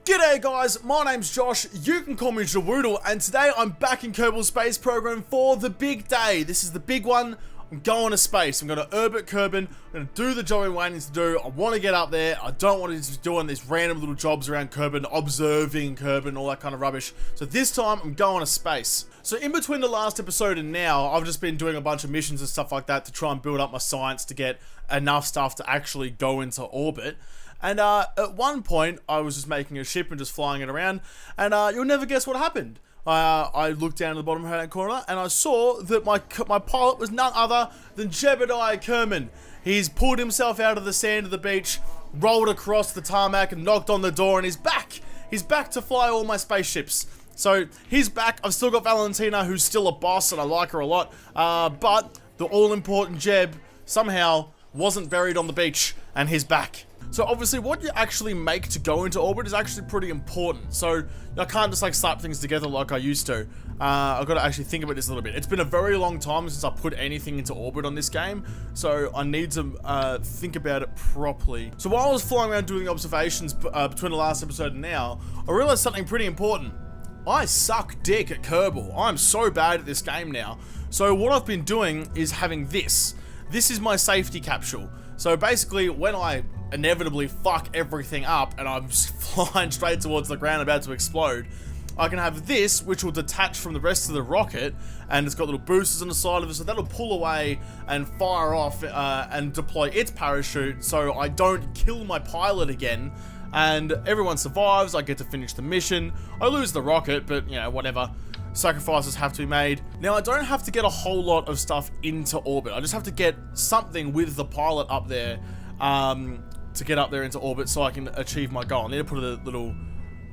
G'day guys, my name's Josh, you can call me Jawoodle, and today I'm back in Kerbal Space Program for the big day. This is the big one. I'm going to space. I'm going to orbit Kerbin. I'm going to do the job I'm waiting to do. I want to get up there. I don't want to just be doing these random little jobs around Kerbin, observing Kerbin, all that kind of rubbish. So this time, I'm going to space. So in between the last episode and now, I've just been doing a bunch of missions and stuff like that to try and build up my science to get enough stuff to actually go into orbit. And at one point, I was just making a ship and just flying it around, and you'll never guess what happened. I looked down to the bottom right-hand corner, and I saw that my pilot was none other than Jebediah Kerman. He's pulled himself out of the sand of the beach, rolled across the tarmac, and knocked on the door, and he's back. He's back to fly all my spaceships. So, he's back. I've still got Valentina, who's still a boss, and I like her a lot. But the all-important Jeb somehow wasn't buried on the beach, and he's back. So obviously what you actually make to go into orbit is actually pretty important. So I can't just like slap things together like I used to. I've got to actually think about this a little bit. It's been a very long time since I put anything into orbit on this game. So I need to think about it properly. So while I was flying around doing observations between the last episode and now, I realized something pretty important. I suck dick at Kerbal. I'm so bad at this game now. So what I've been doing is having this. This is my safety capsule. So basically when I inevitably fuck everything up and I'm flying straight towards the ground about to explode, I can have this, which will detach from the rest of the rocket, and it's got little boosters on the side of it, so that'll pull away and fire off and deploy its parachute so I don't kill my pilot again, and everyone survives. I get to finish the mission. I lose the rocket, but you know, whatever. Sacrifices have to be made. Now, I don't have to get a whole lot of stuff into orbit. I just have to get something with the pilot up there to get up there into orbit so I can achieve my goal. I need to put a little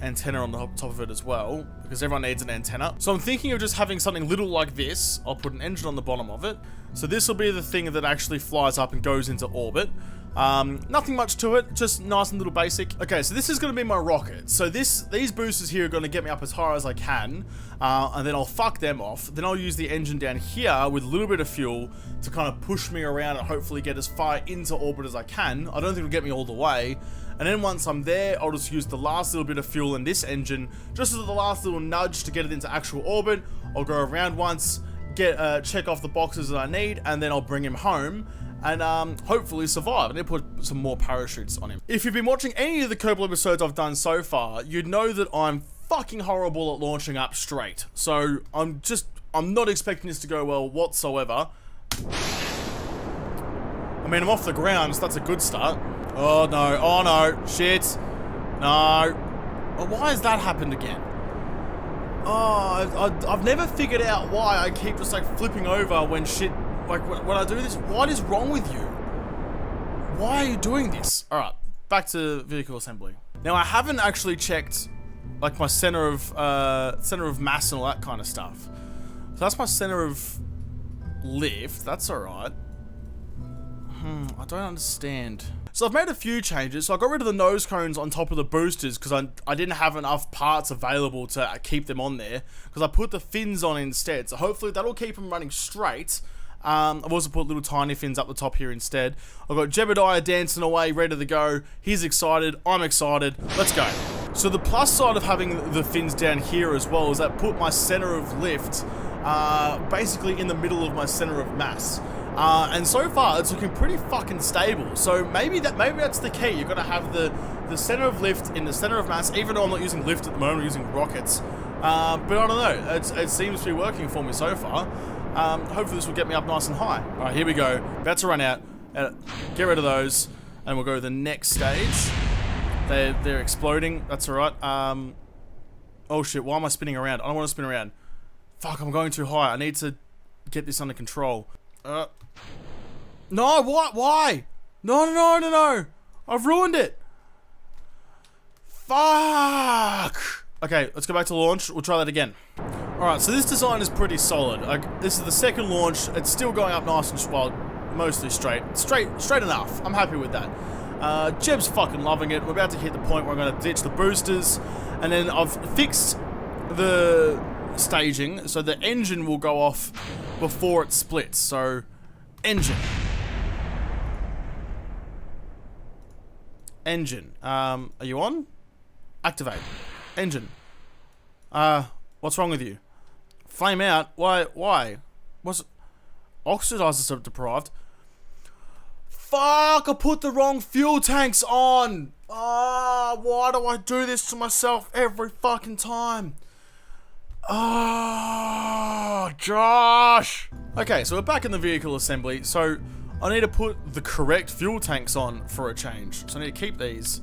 antenna on the top of it as well, because everyone needs an antenna. So I'm thinking of just having something little like this. I'll put an engine on the bottom of it. So this will be the thing that actually flies up and goes into orbit. Nothing much to it, just nice and little basic. Okay, so this is going to be my rocket. So these boosters here are going to get me up as high as I can, and then I'll fuck them off. Then I'll use the engine down here with a little bit of fuel to kind of push me around and hopefully get as far into orbit as I can. I don't think it'll get me all the way. And then once I'm there, I'll just use the last little bit of fuel in this engine, just as the last little nudge to get it into actual orbit. I'll go around once, check off the boxes that I need, and then I'll bring him home and hopefully survive. I need to put some more parachutes on him. If you've been watching any of the Kerbal episodes I've done so far, you'd know that I'm fucking horrible at launching up straight. So I'm not expecting this to go well whatsoever. I mean, I'm off the ground, so that's a good start. Oh no, shit. No. Oh, why has that happened again? Oh, I've never figured out why I keep just like flipping over when shit, like when I do this. What is wrong with you? Why are you doing this? Alright, back to vehicle assembly. Now I haven't actually checked like my center of mass and all that kind of stuff. So that's my center of lift, that's alright. I don't understand. So I've made a few changes. So I got rid of the nose cones on top of the boosters because I didn't have enough parts available to keep them on there, because I put the fins on instead. So hopefully that'll keep them running straight. I've also put little tiny fins up the top here instead. I've got Jebediah dancing away, ready to go. He's excited. I'm excited. Let's go. So the plus side of having the fins down here as well is that put my center of lift basically in the middle of my center of mass. And so far it's looking pretty fucking stable. So maybe that's the key. You've got to have the center of lift in the center of mass, even though I'm not using lift at the moment, I'm using rockets. But I don't know, it seems to be working for me so far. Hopefully this will get me up nice and high. Alright, here we go. About to run out. Get rid of those, and we'll go to the next stage. They're exploding. That's alright. Oh shit, why am I spinning around? I don't want to spin around. Fuck, I'm going too high. I need to get this under control. No, what? Why? No. I've ruined it. Fuck. Okay, let's go back to launch. We'll try that again. Alright, so this design is pretty solid. This is the second launch. It's still going up nice and, well, mostly straight. Straight enough. I'm happy with that. Jeb's fucking loving it. We're about to hit the point where I'm going to ditch the boosters. And then I've fixed the staging, so the engine will go off before it splits. So, engine. Are you on? Activate. Engine. What's wrong with you? Flame out? Why? What's... Oxidizer deprived? Fuck, I put the wrong fuel tanks on! Why do I do this to myself every fucking time? Josh! Okay, so we're back in the vehicle assembly, so I need to put the correct fuel tanks on for a change. So I need to keep these.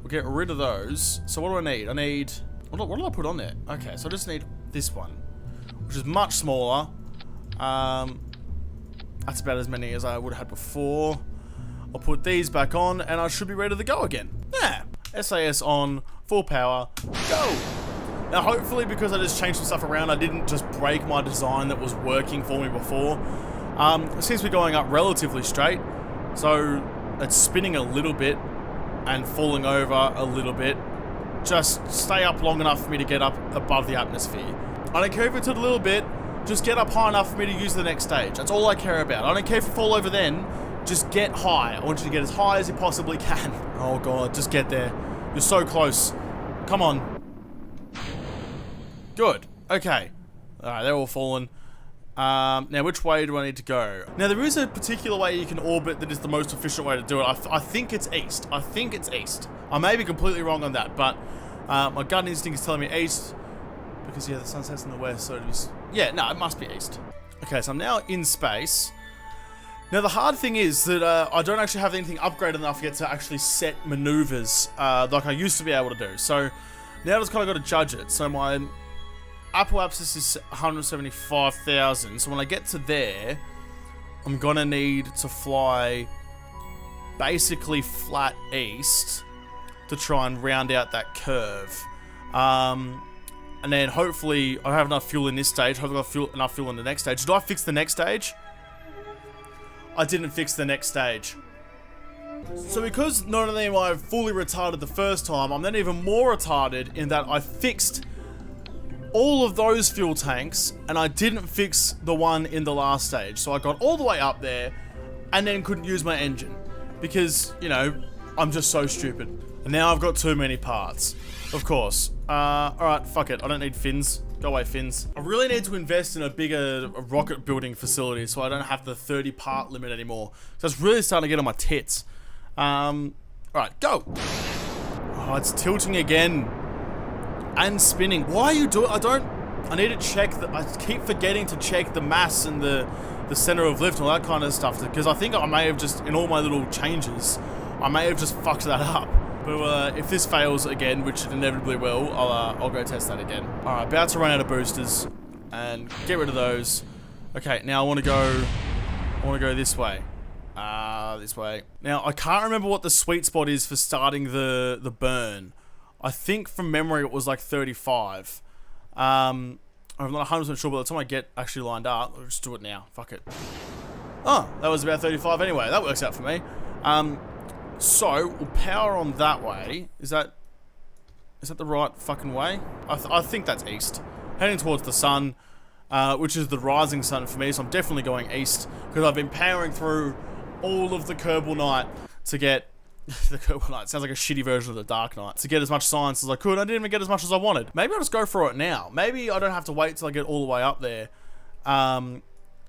We'll get rid of those. So what do I need? I need... What do I put on there? Okay, so I just need this one, which is much smaller. That's about as many as I would have had before. I'll put these back on, and I should be ready to go again. Yeah. SAS on, full power, go! Now hopefully, because I just changed some stuff around, I didn't just break my design that was working for me before. It seems to be going up relatively straight, so it's spinning a little bit and falling over a little bit. Just stay up long enough for me to get up above the atmosphere. I don't care if it's a little bit, just get up high enough for me to use the next stage. That's all I care about. I don't care if you fall over then, just get high. I want you to get as high as you possibly can. Oh god, just get there. You're so close. Come on. Good. Okay. Alright, they're all fallen. Now, which way do I need to go? Now, there is a particular way you can orbit that is the most efficient way to do it. I think it's east. I think it's east. I may be completely wrong on that, but my gut instinct is telling me east. Because, yeah, the sun sets in the west, so it is... Yeah, no, it must be east. Okay, so I'm now in space. Now, the hard thing is that I don't actually have anything upgraded enough yet to actually set maneuvers like I used to be able to do. So, now I've just kind of got to judge it. So, my apoapsis is 175,000. So, when I get to there, I'm going to need to fly basically flat east to try and round out that curve. And then hopefully I have enough fuel in this stage. Hopefully I have enough fuel in the next stage. Did I fix the next stage? I didn't fix the next stage. So because not only am I fully retarded the first time, I'm then even more retarded in that I fixed all of those fuel tanks and I didn't fix the one in the last stage. So I got all the way up there and then couldn't use my engine. Because, you know, I'm just so stupid. And now I've got too many parts. Of course. Alright, fuck it. I don't need fins. Go away, fins. I really need to invest in a bigger rocket building facility so I don't have the 30 part limit anymore. So it's really starting to get on my tits. Alright, go! Oh, it's tilting again. And spinning. Why are you doing... I need to check... I keep forgetting to check the mass and the center of lift and all that kind of stuff. Because I think I may have just... In all my little changes, I may have just fucked that up. But if this fails again, which it inevitably will, I'll go test that again. Alright, about to run out of boosters. And get rid of those. Okay, now I want to go this way. This way. Now, I can't remember what the sweet spot is for starting the burn. I think from memory it was like 35. I'm not 100% sure, but by the time I get actually lined up, I'll just do it now. Fuck it. Oh, that was about 35 anyway. That works out for me. So, we'll power on that way. Is that the right fucking way? I think that's east. Heading towards the sun, which is the rising sun for me, so I'm definitely going east. Because I've been powering through all of the Kerbal Night to get... the Kerbal Night sounds like a shitty version of the Dark Knight. To get as much science as I could. I didn't even get as much as I wanted. Maybe I'll just go for it now. Maybe I don't have to wait till I get all the way up there. And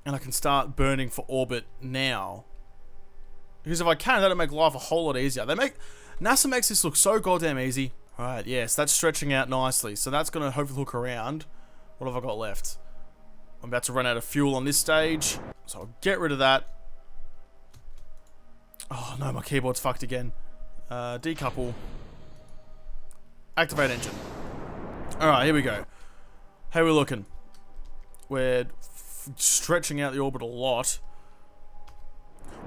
I can start burning for orbit now. Because if I can, that'll make life a whole lot easier. NASA makes this look so goddamn easy. Alright, yes, that's stretching out nicely. So that's going to hopefully hook around. What have I got left? I'm about to run out of fuel on this stage. So I'll get rid of that. Oh no, my keyboard's fucked again. Decouple. Activate engine. Alright, here we go. How are we looking? We're stretching out the orbit a lot.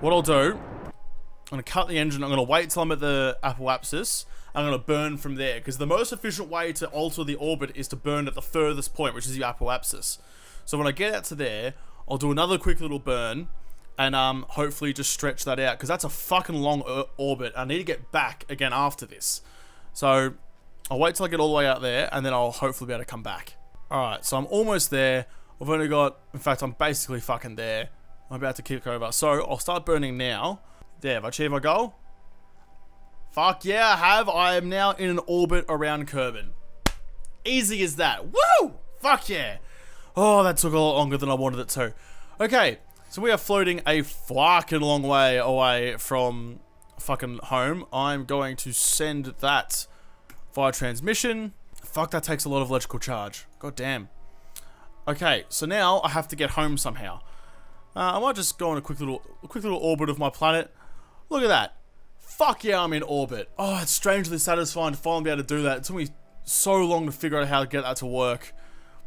What I'll do, I'm going to cut the engine. I'm going to wait till I'm at the apoapsis. I'm going to burn from there. Because the most efficient way to alter the orbit is to burn at the furthest point, which is the apoapsis. So when I get out to there, I'll do another quick little burn. And hopefully just stretch that out. Because that's a fucking long orbit. I need to get back again after this. So I'll wait till I get all the way out there. And then I'll hopefully be able to come back. Alright, so I'm almost there. I've only got... In fact, I'm basically fucking there. I'm about to kick over. So, I'll start burning now. There, have I achieved my goal? Fuck yeah, I have. I am now in an orbit around Kerbin. Easy as that. Woo! Fuck yeah. Oh, that took a lot longer than I wanted it to. Okay, so we are floating a fucking long way away from fucking home. I'm going to send that via transmission. Fuck, that takes a lot of electrical charge. God damn. Okay, so now I have to get home somehow. I might just go on a quick little orbit of my planet. Look at that. Fuck yeah, I'm in orbit. Oh, it's strangely satisfying to finally be able to do that. It took me so long to figure out how to get that to work.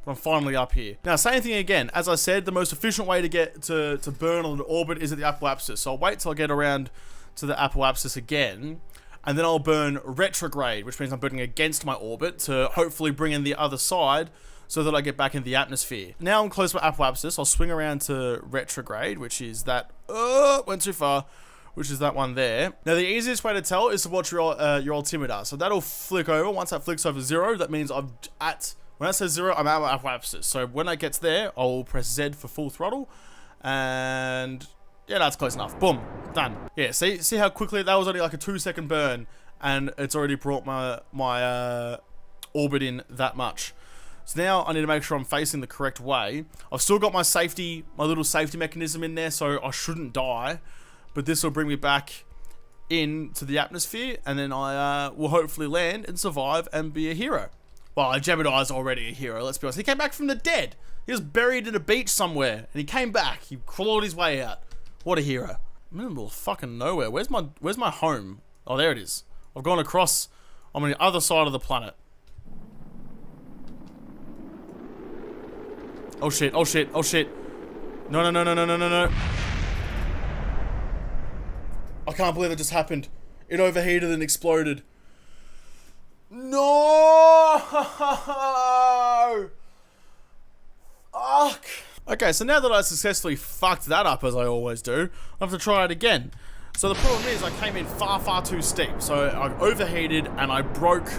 But I'm finally up here. Now, same thing again. As I said, the most efficient way to get to burn on the orbit is at the apoapsis. So I'll wait till I get around to the apoapsis again. And then I'll burn retrograde, which means I'm burning against my orbit to hopefully bring in the other side so that I get back in the atmosphere. Now I'm close to apoapsis. I'll swing around to retrograde, which is that... went too far. Which is that one there. Now the easiest way to tell is to watch your altimeter. So that'll flick over. Once that flicks over 0, that means I'm at... When it says 0, I'm at my apoapsis. So when I get there, I'll press Z for full throttle. And... yeah, that's close enough. Boom. Done. Yeah, see how quickly... That was only like a 2-second burn. And it's already brought my orbit in that much. So now I need to make sure I'm facing the correct way. I've still got my little safety mechanism in there, so I shouldn't die. But this will bring me back into the atmosphere, and then I will hopefully land and survive and be a hero. Well, Jebediah's already a hero, let's be honest. He came back from the dead. He was buried in a beach somewhere, and he came back. He clawed his way out. What a hero. I'm in the middle of fucking nowhere. Where's my home? Oh, there it is. I've gone across. I'm on the other side of the planet. Oh shit, oh shit, oh shit. No, no, no, no, no, no, no, no. I can't believe it just happened. It overheated and exploded. No! Fuck. Okay, so now that I successfully fucked that up, as I always do, I have to try it again. So the problem is I came in far, far too steep. So I overheated and I broke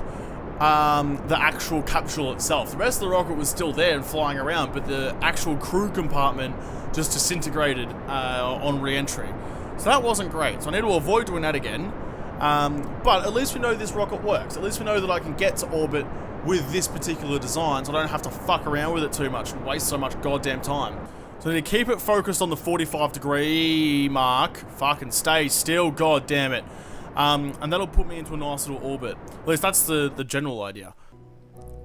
the actual capsule itself. The rest of the rocket was still there and flying around, but the actual crew compartment just disintegrated on re-entry. So that wasn't great, so I need to avoid doing that again. But at least we know this rocket works. At least we know that I can get to orbit with this particular design, so I don't have to fuck around with it too much and waste so much goddamn time. So I need to keep it focused on the 45-degree mark. Fucking stay still, god damn it. And that'll put me into a nice little orbit. At least that's the general idea.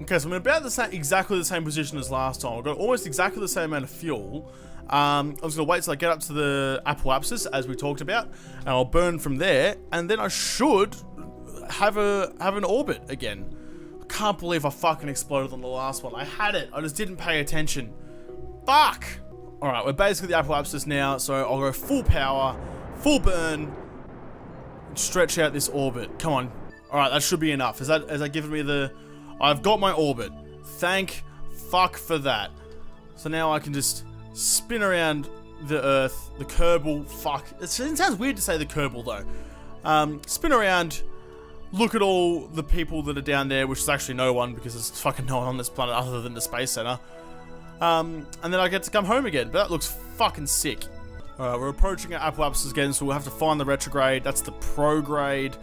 Okay, so I'm about exactly the same position as last time. I've got almost exactly the same amount of fuel. I'm just going to wait till I get up to the apoapsis, as we talked about, and I'll burn from there, and then I should have an orbit again. I can't believe I fucking exploded on the last one. I had it. I just didn't pay attention. Fuck! Alright, we're basically at the apoapsis now, so I'll go full power, full burn, and stretch out this orbit. Come on. Alright, that should be enough. Has that given me the... I've got my orbit. Thank fuck for that. So now I can just spin around the Earth, the Kerbal, fuck. It sounds weird to say the Kerbal though. Spin around, look at all the people that are down there, which is actually no one because there's fucking no one on this planet other than the Space Center. And then I get to come home again, but that looks fucking sick. Alright, we're approaching our apoapsis again, so we'll have to find the retrograde. That's the prograde.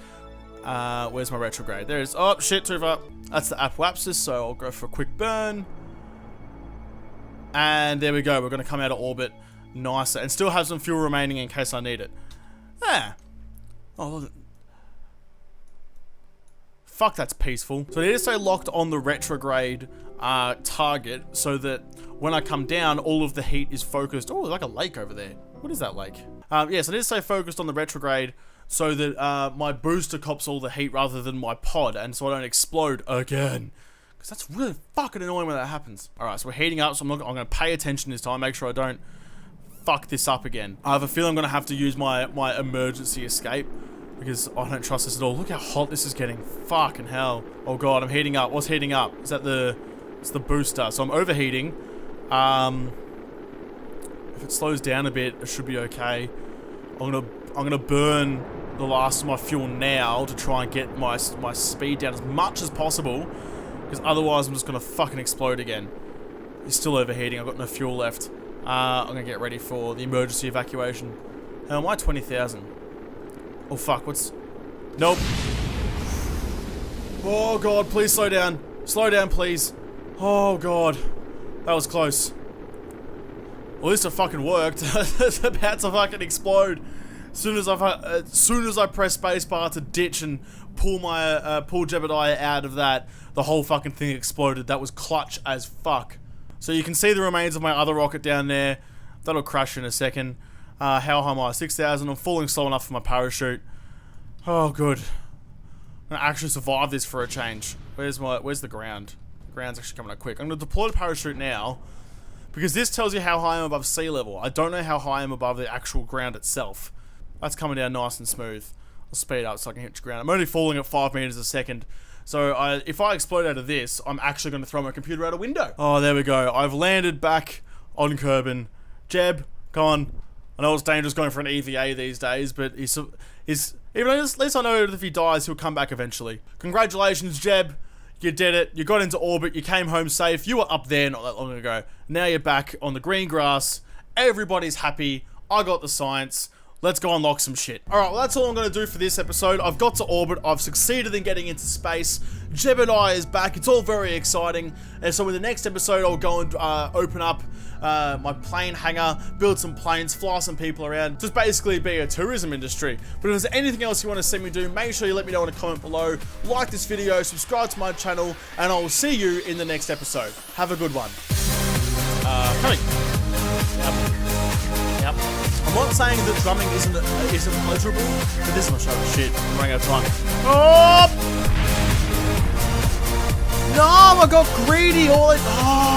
Where's my retrograde? There it is. Oh, shit, too far. That's the apoapsis, so I'll go for a quick burn. And there we go. We're going to come out of orbit nicer. And still have some fuel remaining in case I need it. Yeah. Oh, fuck, that's peaceful. So I need to stay locked on the retrograde target so that when I come down, all of the heat is focused. Oh, there's like a lake over there. What is that lake? Yes, I need to stay focused on the retrograde so that my booster cops all the heat rather than my pod, and so I don't explode again. Because that's really fucking annoying when that happens. Alright, so we're heating up, so I'm going to pay attention this time, make sure I don't fuck this up again. I have a feeling I'm going to have to use my emergency escape, because I don't trust this at all. Look how hot this is getting. Fucking hell. Oh god, I'm heating up. What's heating up? Is that it's the booster. So I'm overheating. If it slows down a bit, it should be okay. I'm gonna burn the last of my fuel now to try and get my speed down as much as possible, because otherwise I'm just gonna fucking explode again. It's still overheating. I've got no fuel left. I'm gonna get ready for the emergency evacuation. How am I? 20,000. Oh fuck, Nope. Oh god, please slow down. Slow down, please. Oh god. That was close. Well, at least it fucking worked. It's about to fucking explode. As soon as I press spacebar to ditch and pull my pull Jebediah out of that, the whole fucking thing exploded. That was clutch as fuck. So you can see the remains of my other rocket down there. That'll crash in a second. How high am I? 6,000. I'm falling slow enough for my parachute. Oh, good. I'm gonna actually survive this for a change. Where's the ground? The ground's actually coming up quick. I'm gonna deploy the parachute now, because this tells you how high I'm above sea level. I don't know how high I'm above the actual ground itself. That's coming down nice and smooth. I'll speed up so I can hit the ground. I'm only falling at 5 meters a second. So if I explode out of this, I'm actually going to throw my computer out a window. Oh, there we go. I've landed back on Kerbin. Jeb, come on. I know it's dangerous going for an EVA these days, but he's even at least I know that if he dies, he'll come back eventually. Congratulations, Jeb. You did it. You got into orbit. You came home safe. You were up there not that long ago. Now you're back on the green grass. Everybody's happy. I got the science. Let's go unlock some shit. Alright, well that's all I'm going to do for this episode. I've got to orbit. I've succeeded in getting into space. Jebediah is back. It's all very exciting. And so in the next episode, I'll go and open up my plane hangar, build some planes, fly some people around. Just basically be a tourism industry. But if there's anything else you want to see me do, make sure you let me know in a comment below. Like this video, subscribe to my channel, and I will see you in the next episode. Have a good one. Coming. Yep. I'm not saying that drumming isn't pleasurable, but this is my show. Shit, I'm running out of time. Oh! No, I got greedy. Oh!